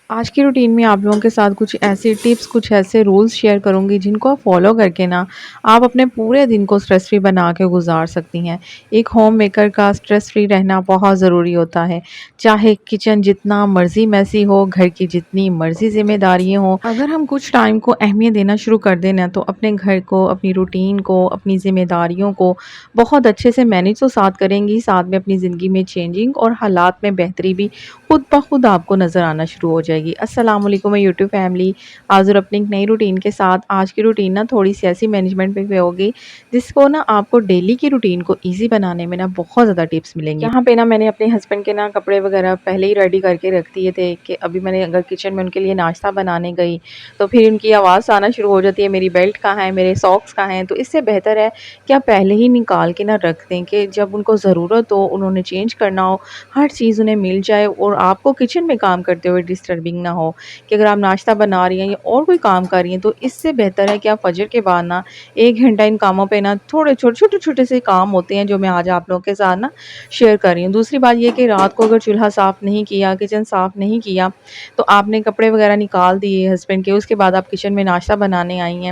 آج کی روٹین میں آپ لوگوں کے ساتھ کچھ ایسی ٹپس، کچھ ایسے رولز شیئر کروں گی جن کو آپ فالو کر کے نا آپ اپنے پورے دن کو اسٹریس فری بنا کے گزار سکتی ہیں۔ ایک ہوم میکر کا اسٹریس فری رہنا بہت ضروری ہوتا ہے، چاہے کچن جتنا مرضی میسی ہو، گھر کی جتنی مرضی ذمہ داریاں ہوں۔ اگر ہم کچھ ٹائم کو اہمیت دینا شروع کر دیں نا تو اپنے گھر کو، اپنی روٹین کو، اپنی ذمہ داریوں کو بہت اچھے سے مینیج تو ساتھ کریں گی، ساتھ میں اپنی زندگی میں چینجنگ اور حالات میں بہتری بھی خود بخود آپ کو نظر آنا شروع ہو جائے گی۔ السلام علیکم میں یوٹیوب فیملی، حاضر اپنی ایک نئی روٹین کے ساتھ۔ آج کی روٹین نا تھوڑی سی ایسی مینجمنٹ پہ ہوگی جس کو نا آپ کو ڈیلی کی روٹین کو ایزی بنانے میں نا بہت زیادہ ٹپس ملیں گی۔ یہاں پہ نا میں نے اپنے ہسبینڈ کے نا کپڑے وغیرہ پہلے ہی ریڈی کر کے رکھ دیے تھے کہ ابھی میں نے اگر کچن میں ان کے لیے ناشتہ بنانے گئی تو پھر ان کی آواز آنا شروع ہو جاتی ہے، میری بیلٹ کہاں ہے، میرے ساکس کہاں ہیں۔ تو اس سے بہتر ہے کہ آپ پہلے ہی نکال کے نا رکھ دیں کہ جب ان کو ضرورت ہو، انہوں نے چینج کرنا ہو، ہر چیز انہیں مل جائے اور آپ کو کچن میں کام کرتے ہوئے ڈسٹربنگ نہ ہو کہ اگر آپ ناشتہ بنا رہی ہیں یا اور کوئی کام کر رہی ہیں تو اس سے بہتر ہے کہ آپ فجر کے بعد نا 1 گھنٹہ ان کاموں پہ نا تھوڑے چھوٹے چھوٹے سے کام ہوتے ہیں جو میں آج آپ لوگوں کے ساتھ نا شیئر کر رہی ہوں۔ دوسری بات یہ کہ رات کو اگر چولہا صاف نہیں کیا، کچن صاف نہیں کیا تو آپ نے کپڑے وغیرہ نکال دیے ہسبینڈ کے، اس کے بعد آپ کچن میں ناشتہ بنانے آئی ہیں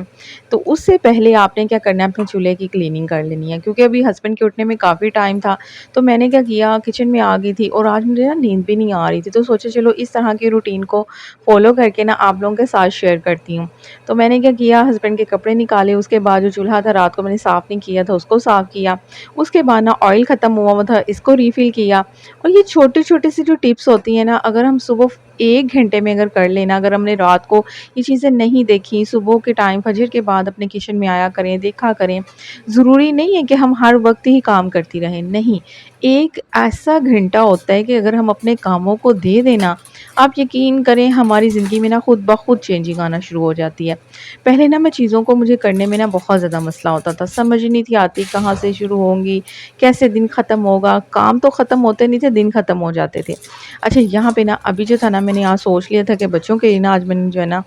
تو اس سے پہلے آپ نے کیا کرنا ہے، اپنے چولہے کی کلیننگ کر لینی ہے، کیونکہ ابھی ہسبینڈ کے اٹھنے میں کافی ٹائم تھا تو میں نے کیا کیا، کچن میں آ گئی تھی اور آج مجھے نا نیند بھی نہیں آ رہی تھی تو سوچے چلو اس طرح کی روٹین کو فالو کر کے نا آپ لوگوں کے ساتھ شیئر کرتی ہوں۔ تو میں نے کیا کیا، ہسبینڈ کے کپڑے نکالے، اس کے بعد جو چولہا تھا رات کو میں نے صاف نہیں کیا تھا اس کو صاف کیا، اس کے بعد نا آئل ختم ہوا تھا اس کو ریفل کیا۔ اور یہ چھوٹی چھوٹی سی جو ٹپس ہوتی ہیں نا، اگر ہم صبح 1 گھنٹے میں اگر کر لینا، اگر ہم نے رات کو یہ چیزیں نہیں دیکھی، صبح کے ٹائم فجر کے بعد اپنے کچن میں آیا کریں، دیکھا کریں۔ ضروری نہیں ہے کہ ہم ہر وقت ہی کام کرتی رہیں، نہیں، ایک ایسا گھنٹہ ہوتا ہے کہ اگر ہم اپنے کاموں کو دے دینا، آپ یقین کریں ہماری زندگی میں نا خود بخود چینجنگ آنا شروع ہو جاتی ہے۔ پہلے نا میں چیزوں کو مجھے کرنے میں نا بہت زیادہ مسئلہ ہوتا تھا، سمجھ نہیں تھی آتی کہاں سے شروع ہوں گی، کیسے دن ختم ہوگا، کام تو ختم ہوتے نہیں تھے، دن ختم ہو جاتے تھے۔ اچھا یہاں پہ نا ابھی جو تھا نا میں نے آج سوچ لیا تھا کہ بچوں کے لیے نا آج میں نے جو ہے نا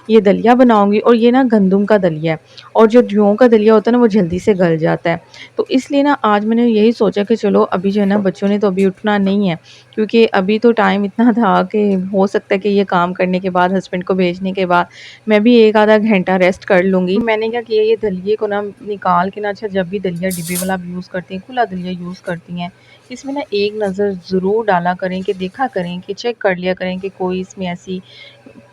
یہ دلیا بناؤں گی، اور یہ نا گندم کا دلیا ہے اور جو جووں کا دلیا ہوتا ہے نا وہ جلدی سے گل جاتا ہے۔ تو اس لیے نا آج میں نے یہی سوچا کہ چلو ابھی جو ہے نا بچوں نے تو ابھی اٹھنا نہیں ہے، کیونکہ ابھی تو ٹائم اتنا تھا کہ ہو سکتا ہے کہ یہ کام کرنے کے بعد ہسبینڈ کو بھیجنے کے بعد میں بھی 1 آدھا گھنٹہ ریسٹ کر لوں گی۔ میں نے کیا کیا، یہ دلیے کو نا نکال کے نا، اچھا جب بھی دلیا ڈبے والا یوز کرتی ہیں، کھلا دلیا یوز کرتی ہیں، اس میں نا ایک نظر ضرور ڈالا کریں کہ دیکھا کریں کہ چیک کر لیا کریں کہ کوئی اس میں ایسی،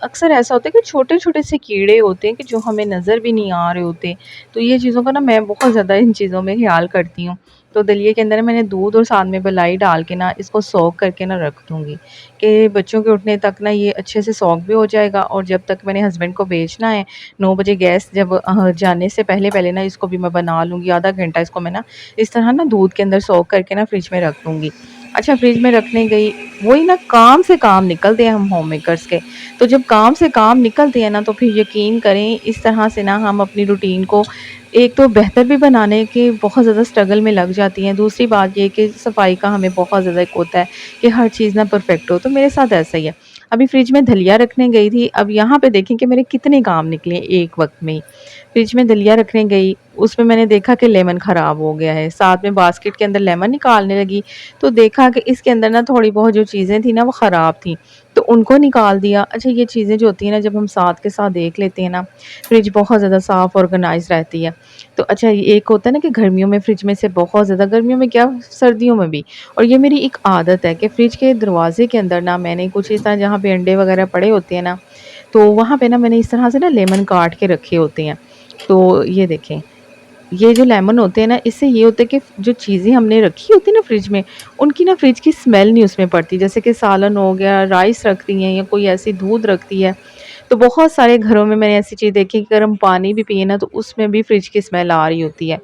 اکثر ایسا ہوتا ہے کہ چھوٹے چھوٹے سے کیڑے ہوتے ہیں کہ جو ہمیں نظر بھی نہیں آ رہے ہوتے۔ تو یہ چیزوں کا نا میں بہت زیادہ ان چیزوں میں خیال کرتی ہوں۔ تو دلیے کے اندر میں نے دودھ اور ساتھ میں ملائی ڈال کے نا اس کو سوک کر کے نا رکھ دوں گی کہ بچوں کے اٹھنے تک نا یہ اچھے سے سوک بھی ہو جائے گا، اور جب تک میں نے ہسبینڈ کو بھیجنا ہے 9 بجے، گیس جب جانے سے پہلے پہلے نا اس کو بھی میں بنا لوں گی، 1 آدھا گھنٹہ اس کو میں نا اس طرح نا دودھ کے اندر سوک کر کے نا فریج میں رکھ دوں گی۔ اچھا فریج میں رکھنے گئی، وہی نا کام سے کام نکلتے ہیں ہم ہوم میکرز کے، تو جب کام سے کام نکلتے ہیں نا تو پھر یقین کریں اس طرح سے نا ہم اپنی روٹین کو ایک تو بہتر بھی بنانے کے بہت زیادہ سٹرگل میں لگ جاتی ہیں، دوسری بات یہ کہ صفائی کا ہمیں بہت زیادہ ایک ہوتا ہے کہ ہر چیز نا پرفیکٹ ہو۔ تو میرے ساتھ ایسا ہی ہے، ابھی فریج میں دھلیا رکھنے گئی تھی، اب یہاں پہ دیکھیں کہ میرے کتنے کام نکلے ایک وقت میں ہی۔ فریج میں دلیا رکھنے گئی، اس میں نے دیکھا کہ لیمن خراب ہو گیا ہے، ساتھ میں باسکٹ کے اندر لیمن نکالنے لگی تو دیکھا کہ اس کے اندر نا تھوڑی بہت جو چیزیں تھیں نا وہ خراب تھیں تو ان کو نکال دیا۔ اچھا یہ چیزیں جو ہوتی ہیں نا جب ہم ساتھ کے ساتھ دیکھ لیتے ہیں نا، فریج بہت زیادہ صاف آرگنائز رہتی ہے۔ تو اچھا یہ ایک ہوتا ہے نا کہ گرمیوں میں فریج میں سے بہت زیادہ، گرمیوں میں کیا سردیوں میں بھی، اور یہ میری ایک عادت ہے کہ فریج کے دروازے کے اندر نا میں نے کچھ اس طرح جہاں پہ انڈے وغیرہ پڑے ہوتے ہیں نا تو وہاں پہ نا میں نے اس طرح سے نا لیمن کاٹ کے رکھے ہوتے ہیں۔ تو یہ دیکھیں، یہ جو لیمن ہوتے ہیں نا اس سے یہ ہوتا ہے کہ جو چیزیں ہم نے رکھی ہوتی ہیں نا فریج میں، ان کی نا فریج کی اسمیل نہیں اس میں پڑتی، جیسے کہ سالن ہو گیا، رائس رکھتی ہیں یا کوئی ایسی دودھ رکھتی ہے تو بہت سارے گھروں میں نے ایسی چیز دیکھی کہ اگر ہم پانی بھی پیے نا تو اس میں بھی فریج کی اسمیل آ رہی ہوتی ہے۔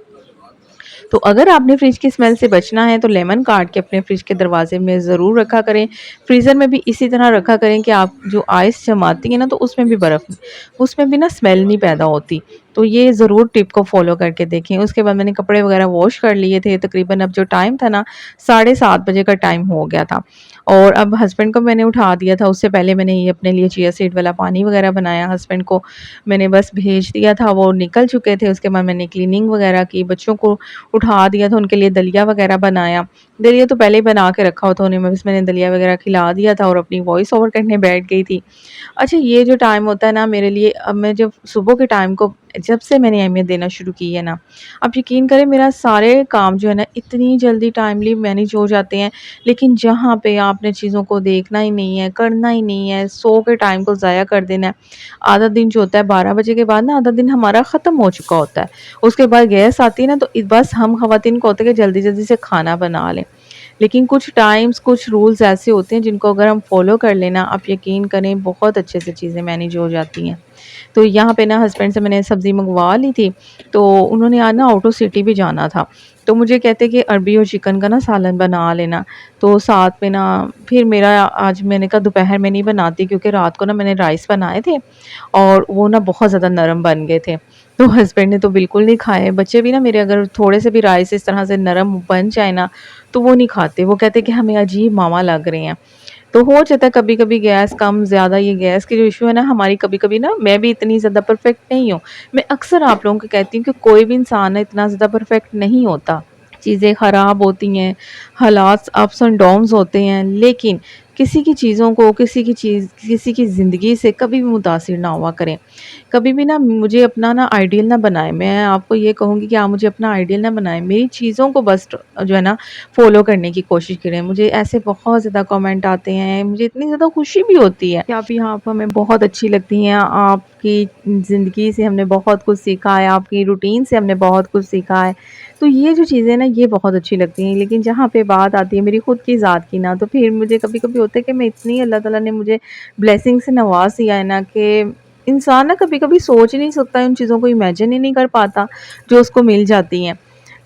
تو اگر آپ نے فریج کی اسمیل سے بچنا ہے تو لیمن کاٹ کے اپنے فریج کے دروازے میں ضرور رکھا کریں، فریزر میں بھی اسی طرح رکھا کریں کہ آپ جو آئس جماتی ہیں نا تو اس میں بھی برف، اس میں بھی نا اسمیل نہیں پیدا ہوتی۔ تو یہ ضرور ٹپ کو فالو کر کے دیکھیں۔ اس کے بعد میں نے کپڑے وغیرہ واش کر لیے تھے، تقریباً اب جو ٹائم تھا نا 7:30 بجے کا ٹائم ہو گیا تھا، اور اب ہسبینڈ کو میں نے اٹھا دیا تھا، اس سے پہلے میں نے یہ اپنے لیے چیا سیڈ والا پانی وغیرہ بنایا، ہسبینڈ کو میں نے بس بھیج دیا تھا، وہ نکل چکے تھے۔ اس کے بعد میں نے کلیننگ وغیرہ کی، بچوں کو اٹھا دیا تھا، ان کے لیے دلیا وغیرہ بنایا۔ دلیہ تو پہلے ہی بنا کے رکھا ہوتا انہیں، بس میں نے دلیہ وغیرہ کھلا دیا تھا اور اپنی وائس اوور کرنے بیٹھ گئی تھی۔ اچھا یہ جو ٹائم ہوتا ہے نا میرے لیے، اب میں جب صبح کے ٹائم کو جب سے میں نے اہمیت دینا شروع کی ہے نا، آپ یقین کریں میرا سارے کام جو ہے نا اتنی جلدی ٹائملی مینیج ہو جاتے ہیں، لیکن جہاں پہ آپ نے چیزوں کو دیکھنا ہی نہیں ہے، کرنا ہی نہیں ہے، سو کے ٹائم کو ضائع کر دینا ہے، آدھا دن جو ہوتا ہے 12 بجے کے بعد نا آدھا دن ہمارا ختم ہو چکا ہوتا ہے، اس کے بعد گیس آتی ہے نا تو بس ہم خواتین کو ہوتا ہے کہ جلدی جلدی سے کھانا بنا لیں۔ لیکن کچھ ٹائمز کچھ رولز ایسے ہوتے ہیں جن کو اگر ہم فالو کر لینا، آپ یقین کریں بہت اچھے سے چیزیں مینیج ہو جاتی ہیں۔ تو یہاں پہ نا ہسبینڈ سے میں نے سبزی منگوا لی تھی، تو انہوں نے آج نا آؤٹو سٹی بھی جانا تھا، تو مجھے کہتے کہ عربی اور چکن کا نا سالن بنا لینا، تو ساتھ میں نا پھر میرا آج میں نے کہا دوپہر میں نہیں بناتی کیونکہ رات کو نا میں نے رائس بنائے تھے اور وہ نا بہت زیادہ نرم بن گئے تھے، تو ہسبینڈ نے تو بالکل نہیں کھائے، بچے بھی نا میرے اگر تھوڑے سے بھی رائس اس طرح سے نرم بن جائے نا تو وہ نہیں کھاتے، وہ کہتے کہ ہمیں عجیب ماما لگ رہے ہیں۔ تو ہو جاتا ہے کبھی کبھی گیس کم زیادہ، یہ گیس کی جو ایشو ہے نا ہماری، کبھی کبھی نا میں بھی اتنی زیادہ پرفیکٹ نہیں ہوں، میں اکثر آپ لوگوں کو کہتی ہوں کہ کوئی بھی انسان اتنا زیادہ پرفیکٹ نہیں ہوتا، چیزیں خراب ہوتی ہیں، حالات اپس اینڈ ڈاؤنز ہوتے ہیں، لیکن کسی کی چیزوں کو کسی کی زندگی سے کبھی بھی متاثر نہ ہوا کریں، کبھی بھی نا مجھے اپنا نا آئیڈیل نہ بنائیں، میں آپ کو یہ کہوں گی کہ آپ مجھے اپنا آئیڈیل نہ بنائیں، میری چیزوں کو بس جو ہے نا فالو کرنے کی کوشش کریں۔ مجھے ایسے بہت زیادہ کامنٹ آتے ہیں، مجھے اتنی زیادہ خوشی بھی ہوتی ہے کہ آپ یہاں آپ ہمیں بہت اچھی لگتی ہیں، آپ کی زندگی سے ہم نے بہت کچھ سیکھا ہے، آپ کی روٹین سے ہم نے بہت کچھ سیکھا ہے، تو یہ جو چیزیں نا یہ بہت اچھی لگتی ہیں، لیکن جہاں پہ بات آتی ہے میری خود کی ذات کی نا تو پھر مجھے کبھی کبھی ہوتا ہے کہ میں اتنی اللہ تعالیٰ نے مجھے بلیسنگ سے نواز دیا ہے نا کہ انسان نا کبھی کبھی سوچ ہی نہیں سکتا، ان چیزوں کو امیجن ہی نہیں کر پاتا جو اس کو مل جاتی ہیں،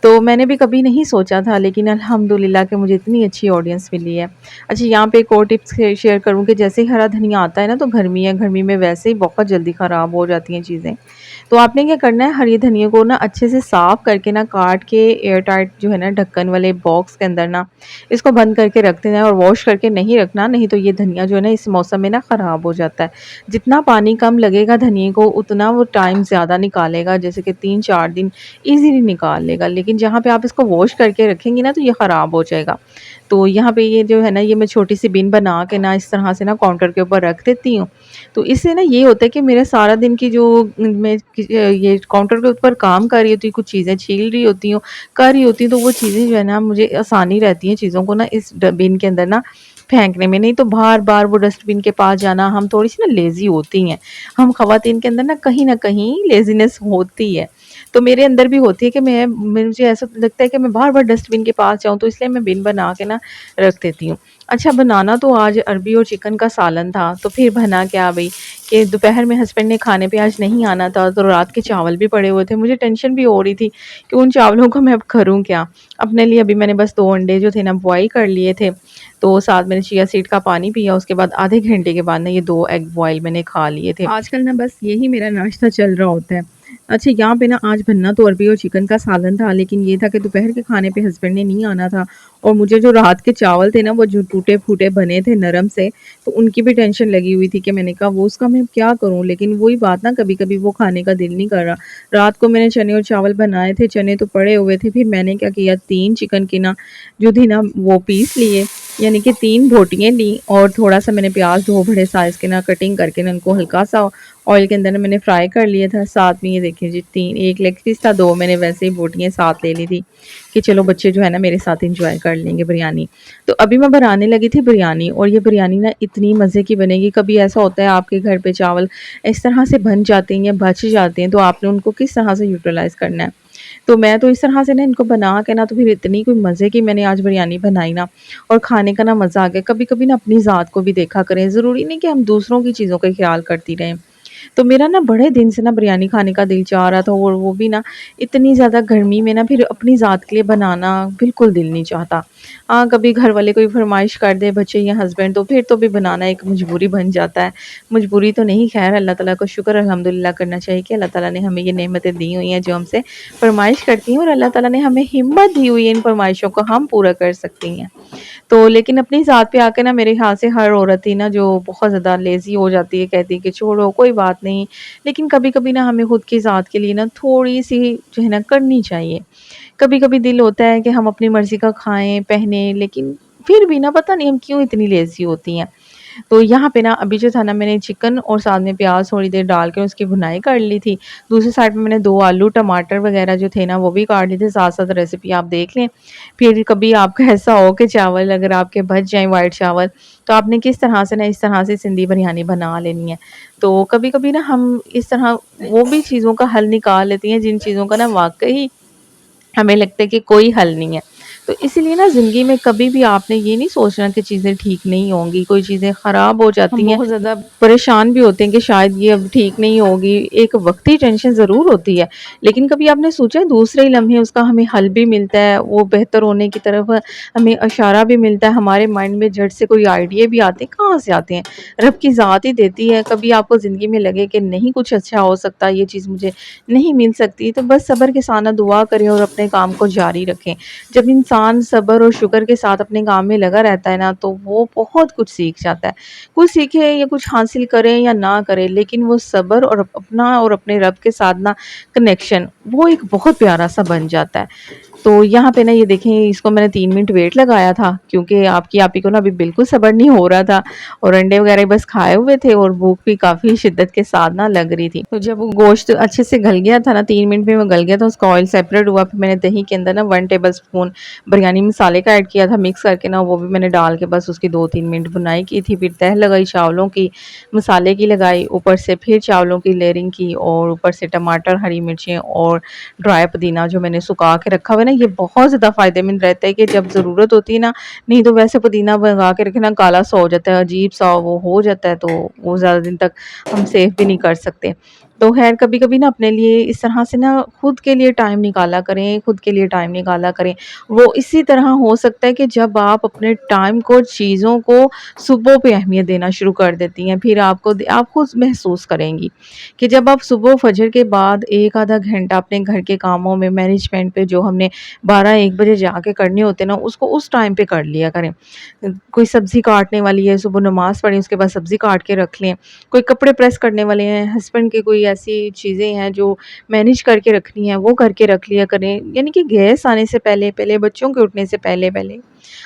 تو میں نے بھی کبھی نہیں سوچا تھا، لیکن الحمدللہ کہ مجھے اتنی اچھی آڈینس ملی ہے۔ اچھا یہاں پہ ایک اور ٹپس شیئر کروں کہ جیسے ہی ہرا دھنیا آتا ہے نا تو گرمی ہے، گرمی میں ویسے ہی بہت جلدی خراب ہو جاتی ہیں چیزیں، تو آپ نے کیا کرنا ہے، ہری دھنیا کو نا اچھے سے صاف کر کے نا کاٹ کے ایئر ٹائٹ جو ہے نا ڈھکن والے باکس کے اندر نا اس کو بند کر کے رکھ دینا ہے، اور واش کر کے نہیں رکھنا، نہیں تو یہ دھنیا جو ہے نا اس موسم میں نا خراب ہو جاتا ہے، جتنا پانی کم لگے گا دھنیا کو اتنا وہ ٹائم زیادہ نکالے گا، جیسے کہ 3 4 دن ایزیلی نکال لے گا، لیکن جہاں پہ آپ اس کو واش کر کے رکھیں گی نا تو یہ خراب ہو جائے گا۔ تو یہاں پہ یہ جو ہے نا یہ میں چھوٹی سی بن بنا کے نا اس طرح سے نا کاؤنٹر کے اوپر رکھ دیتی ہوں، تو اس سے نا یہ ہوتا ہے کہ میرا سارا دن کی جو میں یہ کاؤنٹر کے اوپر کام کر رہی ہوتی ہوں، کچھ چیزیں چھیل رہی ہوتی ہوں، کر رہی ہوتی ہوں، تو وہ چیزیں جو ہے نا مجھے آسانی رہتی ہیں چیزوں کو نا اس بن کے اندر نا پھینکنے میں، نہیں تو بار بار وہ ڈسٹ بن کے پاس جانا، ہم تھوڑی سی نا لیزی ہوتی ہیں، ہم خواتین کے اندر نا کہیں لیزینس ہوتی ہے، تو میرے اندر بھی ہوتی ہے کہ مجھے ایسا لگتا ہے کہ میں بار بار ڈسٹ بن کے پاس جاؤں، تو اس لیے میں بن بنا کے نا رکھ دیتی ہوں۔ اچھا بنانا تو آج عربی اور چکن کا سالن تھا، تو پھر بنا کیا بھئی کہ دوپہر میں ہسبینڈ نے کھانے پہ آج نہیں آنا تھا، تو رات کے چاول بھی پڑے ہوئے تھے، مجھے ٹینشن بھی ہو رہی تھی کہ ان چاولوں کو میں اب کروں کیا، اپنے لیے ابھی میں نے بس 2 انڈے جو تھے نا بوائل کر لیے تھے، تو ساتھ میں نے چیا سیڈ کا پانی پیا، اس کے بعد آدھے گھنٹے کے بعد نا یہ 2 ایگ بوائل میں نے کھا لیے تھے۔ آج کل نا بس یہی میرا ناشتہ چل رہا ہوتا ہے۔ اچھا یہاں پہ نا آج بننا تو عربی اور چکن کا سالن تھا، لیکن یہ تھا کہ دوپہر کے کھانے پہ ہسبینڈ نے نہیں آنا تھا، اور مجھے جو رات کے چاول تھے نا وہ جو ٹوٹے پھوٹے بنے تھے نرم سے، تو ان کی بھی ٹینشن لگی ہوئی تھی کہ میں نے کہا وہ اس کا میں کیا کروں، لیکن وہی بات نا کبھی کبھی وہ کھانے کا دل نہیں کر رہا، رات کو میں نے چنے اور چاول بنائے تھے، چنے تو پڑے ہوئے تھے، پھر میں نے کیا کیا 3 چکن کی نا جو تھی نا وہ پیس لیے، یعنی کہ 3 بوٹیاں لی، اور تھوڑا سا میں نے پیاز 2 بڑے سائز کے نا کٹنگ کر کے نا ان کو ہلکا سا آئل کے اندر میں نے فرائی کر لیا تھا، ساتھ میں یہ دیکھیں جی ایک لیگ پیس تھا، 2 میں نے ویسے ہی بوٹیاں ساتھ لے لی تھی کہ چلو بچے جو ہے نا میرے ساتھ انجوائے کر لیں گے بریانی۔ تو ابھی میں بنانے لگی تھی بریانی، اور یہ بریانی نا اتنی مزے کی بنے گی، کبھی ایسا ہوتا ہے آپ کے گھر پہ چاول اس طرح سے بن جاتے ہیں یا بچ جاتے ہیں، تو آپ نے ان کو کس طرح سے یوٹیلائز کرنا ہے، تو میں تو اس طرح سے نا ان کو بنا کے نا تو پھر اتنی کوئی مزے کی میں نے آج بریانی بنائی نا، اور کھانے کا نا مزہ آ گیا۔ کبھی کبھی نا اپنی ذات کو بھی دیکھا کریں، ضروری نہیں کہ ہم دوسروں کی چیزوں کا خیال کرتی رہیں، تو میرا نا بڑے دن سے نا بریانی کھانے کا دل چاہ رہا تھا، اور وہ بھی نا اتنی زیادہ گرمی میں نا پھر اپنی ذات کے لیے بنانا بالکل دل نہیں چاہتا، ہاں کبھی گھر والے کوئی فرمائش کر دے بچے یا ہسبینڈ، تو پھر تو بھی بنانا ایک مجبوری بن جاتا ہے، مجبوری تو نہیں، خیر اللہ تعالیٰ کو شکر الحمدللہ کرنا چاہیے کہ اللہ تعالیٰ نے ہمیں یہ نعمتیں دی ہوئی ہیں جو ہم سے فرمائش کرتی ہیں، اور اللہ تعالیٰ نے ہمیں ہمت دی ہوئی ہے ان فرمائشوں کو ہم پورا کر سکتی ہیں، تو لیکن اپنی ذات پہ آ کے نا میرے خیال سے ہر عورت ہی نا جو بہت زیادہ لیزی ہو جاتی ہے، کہتی ہے کہ چھوڑو کوئی بات نہیں، لیکن کبھی کبھی نا ہمیں خود کی ذات کے لیے نا تھوڑی سی جو ہے نا کرنی چاہیے، کبھی کبھی دل ہوتا ہے کہ ہم اپنی مرضی کا کھائیں پہنیں، لیکن پھر بھی نا پتہ نہیں ہم کیوں اتنی لیزی ہوتی ہیں۔ تو یہاں پہ نا ابھی جو تھا نا میں نے چکن اور ساتھ میں پیاز تھوڑی دیر ڈال کے اس کی بھنائی کر لی تھی۔ دوسری سائڈ میں میں نے 2 آلو ٹماٹر وغیرہ جو تھے نا وہ بھی کاٹ لیے تھے، ساتھ ساتھ ریسیپی آپ دیکھ لیں۔ پھر کبھی آپ کا ایسا ہو کہ چاول اگر آپ کے بچ جائیں وائٹ چاول، تو آپ نے کس طرح سے نا اس طرح سے سندھی بریانی بنا لینی ہے۔ تو کبھی کبھی نا ہم اس طرح وہ بھی چیزوں کا حل نکال لیتی ہیں جن چیزوں کا نا واقعی ہمیں لگتا ہے کہ کوئی حل نہیں ہے۔ تو اسی لیے نا زندگی میں کبھی بھی آپ نے یہ نہیں سوچنا کہ چیزیں ٹھیک نہیں ہوں گی، کوئی چیزیں خراب ہو ہم جاتی ہیں، بہت زیادہ پریشان بھی ہوتے ہیں کہ شاید یہ اب ٹھیک نہیں ہوگی، ایک وقتی ٹینشن ضرور ہوتی ہے، لیکن کبھی آپ نے سوچا ہے دوسرے ہی لمحے اس کا ہمیں حل بھی ملتا ہے، وہ بہتر ہونے کی طرف ہمیں اشارہ بھی ملتا ہے، ہمارے مائنڈ میں جھٹ سے کوئی آئیڈیا بھی آتے ہیں، کہاں سے آتے ہیں؟ رب کی ذات ہی دیتی ہے۔ کبھی آپ کو زندگی میں لگے کہ نہیں کچھ اچھا ہو سکتا، یہ چیز مجھے نہیں مل سکتی، تو بس صبر کے ساتھ دعا کریں اور اپنے کام کو جاری رکھیں۔ جب انسان صبر اور شکر کے ساتھ اپنے کام میں لگا رہتا ہے نا تو وہ بہت کچھ سیکھ جاتا ہے۔ کچھ سیکھے یا کچھ حاصل کریں یا نہ کریں، لیکن وہ صبر اور اپنا اور اپنے رب کے ساتھ نا کنیکشن وہ ایک بہت پیارا سا بن جاتا ہے۔ تو یہاں پہ نا یہ دیکھیں اس کو میں نے 3 منٹ ویٹ لگایا تھا کیونکہ آپ کی آپی کو نا ابھی بالکل صبر نہیں ہو رہا تھا، اور انڈے وغیرہ بس کھائے ہوئے تھے اور بھوک بھی کافی شدت کے ساتھ نا لگ رہی تھی۔ تو جب وہ گوشت اچھے سے گل گیا تھا نا 3 منٹ میں وہ گل گیا تھا، اس کا آئل سیپریٹ ہوا، پھر میں نے دہی کے اندر نا 1 ٹیبل اسپون بریانی مسالے کا ایڈ کیا تھا مکس کر کے نا، وہ بھی میں نے ڈال کے بس اس کی 2-3 منٹ بنائی کی تھی۔ پھر تہہ لگائی چاولوں کی، مسالے کی لگائی، اوپر سے پھر چاولوں کی لیئرنگ کی، اور اوپر سے ٹماٹر ہری مرچیں اور ڈرائی پودینہ جو میں نے سکھا کے رکھا ہوا ہے نا، یہ بہت زیادہ فائدہ مند رہتا ہے کہ جب ضرورت ہوتی ہے نا، نہیں تو ویسے پودینہ بھگا کے رکھنا کالا سا ہو جاتا ہے، عجیب سا وہ ہو جاتا ہے، تو وہ زیادہ دن تک ہم سیو بھی نہیں کر سکتے۔ تو خیر کبھی کبھی نا اپنے لیے اس طرح سے نا خود کے لیے ٹائم نکالا کریں، خود کے لیے ٹائم نکالا کریں۔ وہ اسی طرح ہو سکتا ہے کہ جب آپ اپنے ٹائم کو چیزوں کو صبح پہ اہمیت دینا شروع کر دیتی ہیں، پھر آپ خود محسوس کریں گی کہ جب آپ صبح فجر کے بعد 1 آدھا گھنٹہ اپنے گھر کے کاموں میں مینجمنٹ پہ جو ہم نے 12-1 بجے جا کے کرنے ہوتے ہیں نا، اس کو اس ٹائم پہ کر لیا کریں۔ کوئی سبزی کاٹنے والی ہے، صبح نماز پڑھیں اس کے بعد سبزی کاٹ کے رکھ لیں۔ کوئی کپڑے پریس کرنے والے ہیں، ہسبینڈ کے کوئی ایسی چیزیں ہیں جو مینیج کر کے رکھنی ہے، وہ کر کے رکھ لیا کریں۔ یعنی کہ گیس آنے سے پہلے پہلے، بچوں کے اٹھنے سے پہلے پہلے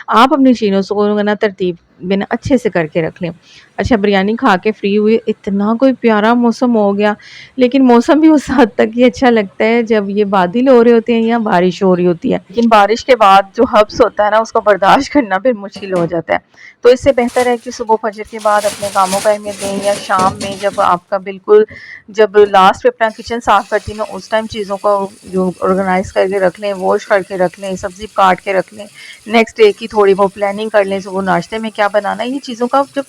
آپ اپنی چیزوں کو نا ترتیب بنا اچھے سے کر کے رکھ لیں۔ اچھا بریانی کھا کے فری ہوئے، اتنا کوئی پیارا موسم ہو گیا، لیکن موسم بھی اس حد تک ہی اچھا لگتا ہے جب یہ بادل ہو رہے ہوتے ہیں یا بارش ہو رہی ہوتی ہے، لیکن بارش کے بعد جو حبس ہوتا ہے نا اس کو برداشت کرنا پھر مشکل ہو جاتا ہے۔ تو اس سے بہتر ہے کہ صبح فجر کے بعد اپنے کاموں کا اہمیت دیں، یا شام میں جب آپ کا بالکل جب لاسٹ پہ اپنا کچن صاف کرتی ہیں اس ٹائم چیزوں کو جو آرگنائز کر کے رکھ لیں، واش کر کے رکھ لیں، سبزی کاٹ کے رکھ لیں، نیکسٹ ڈے کی تھوڑی بہت پلاننگ کر لیں، صبح ناشتے میں کیا بنانا ہے۔ یہ چیزوں کا جب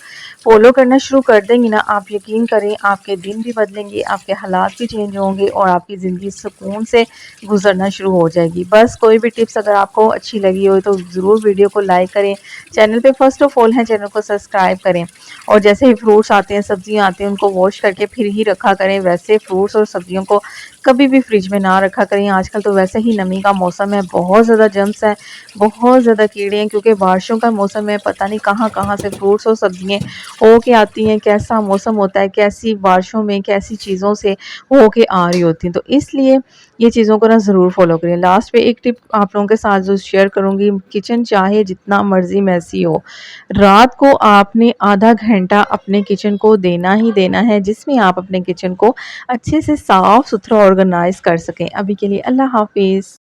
فالو کرنا شروع کر دیں گی نا، آپ یقین کریں آپ کے دن بھی بدلیں گے، آپ کے حالات بھی چینج ہوں گے، اور آپ کی زندگی سکون سے گزرنا شروع ہو جائے گی۔ بس کوئی بھی ٹپس اگر آپ کو اچھی لگی ہو تو ضرور ویڈیو کو لائک کریں، چینل پہ فرسٹ آف آل ہے چینل کو سبسکرائب کریں، اور جیسے ہی فروٹس آتے ہیں سبزیاں آتی ہیں ان کو واش کر کے پھر ہی رکھا کریں۔ ویسے فروٹس اور سبزیوں کو کبھی بھی فریج میں نہ رکھا کریں، آج کل تو ویسے ہی نمی کا موسم ہے، بہت زیادہ جرمس ہے، بہت زیادہ کیڑے ہیں، کیونکہ بارشوں کا موسم ہے، پتہ نہیں کہاں کہاں سے فروٹس اور سبزیاں ہو کے آتی ہیں، کیسا موسم ہوتا ہے، کیسی بارشوں میں کیسی چیزوں سے ہو کے آ رہی ہوتی ہیں۔ تو اس لیے یہ چیزوں کو نا ضرور فالو کریں۔ لاسٹ پہ ایک ٹپ آپ لوگوں کے ساتھ جو شیئر کروں گی، کچن چاہے جتنا مرضی میسی ہو، رات کو آپ نے آدھا گھنٹہ اپنے کچن کو دینا ہی دینا ہے، جس میں آپ اپنے کچن کو اچھے سے صاف ستھرا آرگنائز کر سکیں۔ ابھی کے لیے اللہ حافظ۔